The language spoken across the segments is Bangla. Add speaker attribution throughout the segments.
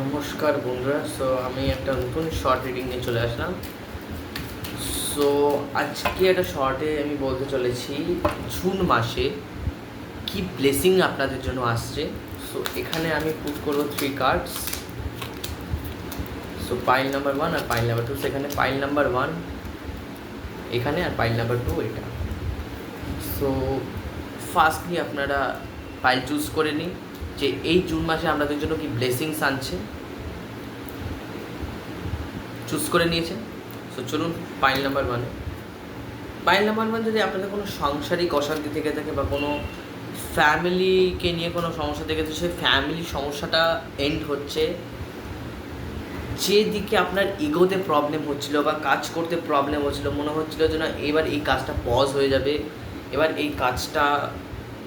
Speaker 1: নমস্কার বন্ধুরা। আমি একটা নতুন শর্ট রিডিং নিয়ে চলে আসলাম। সো আজকে একটা শর্টে আমি বলতে চলেছি জুন মাসে কি ব্লেসিং আপনাদের জন্য আসছে। সো এখানে আমি পুট করবো 3 কার্ডস। সো পাইল নাম্বার 1 আর পাইল নাম্বার 2। সেখানে পাইল নাম্বার 1 এখানে আর পাইল নাম্বার 2 এটা। সো ফার্স্টলি আপনারা পাইল চুজ করে নিন যে এই জুন মাসে আপনাদের জন্য কি ব্লেসিংস আনছে। চুজ করে নিয়েছেন। সো চলুন পাইল নাম্বার 1। পাইল নাম্বার 1 যদি আপনাদের কোনো সাংসারিক অশান্তি থেকে থাকে বা কোনো ফ্যামিলিকে নিয়ে কোনো সমস্যা থেকে থাকে, সেই ফ্যামিলি সমস্যাটা এন্ড হচ্ছে। যেদিকে আপনার ইগোতে প্রবলেম হচ্ছিলো বা কাজ করতে প্রবলেম হচ্ছিলো, মনে হচ্ছিলো যে না এবার এই কাজটা পজ হয়ে যাবে, এবার এই কাজটা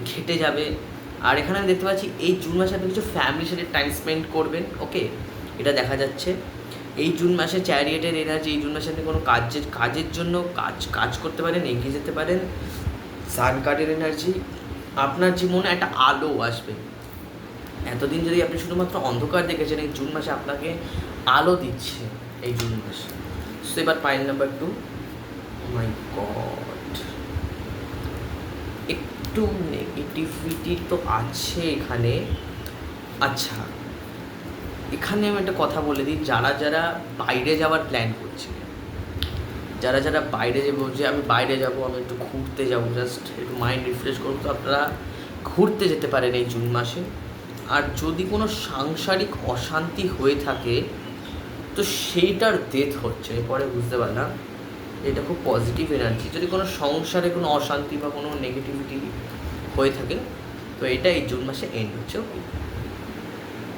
Speaker 1: ঘেটে যাবে। আর এখানে আমি দেখতে পাচ্ছি এই জুন মাসে আপনি কিছু ফ্যামিলির সাথে টাইম স্পেন্ড করবেন। ওকে, এটা দেখা যাচ্ছে। এই জুন মাসে চ্যারিয়েটের এনার্জি, এই জুন মাসে আপনি কোনো কাজের জন্য কাজ করতে পারেন, এগিয়ে যেতে পারেন। সান কার্ডের এনার্জি, আপনার জীবনে একটা আলো আসবে। এতদিন যদি আপনি শুধুমাত্র অন্ধকার দেখেছেন, এই জুন মাসে আপনাকে আলো দিচ্ছে এই জুন মাসে। সো এবার পাইল নাম্বার 2। মাই গড, একটু নেগেটিভিটি তো আছে এখানে। আচ্ছা, এখানে আমি একটা কথা বলে দিই, যারা যারা বাইরে যাওয়ার প্ল্যান করছে, যারা যারা বাইরে যাবো, যে আমি বাইরে যাব, আমি একটু ঘুরতে যাব, জাস্ট একটু মাইন্ড রিফ্রেশ করবো, তো আপনারা ঘুরতে যেতে পারেন এই জুন মাসে। আর যদি কোনো সাংসারিক অশান্তি হয়ে থাকে তো সেইটার ডেথ হচ্ছে, এরপরে বুঝতে পারলাম এটা খুব পজিটিভ এনার্জি। যদি কোনো সংসারে কোনো অশান্তি বা কোনো নেগেটিভিটি হয়ে থাকে তো এটা এই জুন মাসে এন্ড হচ্ছে। ওকে,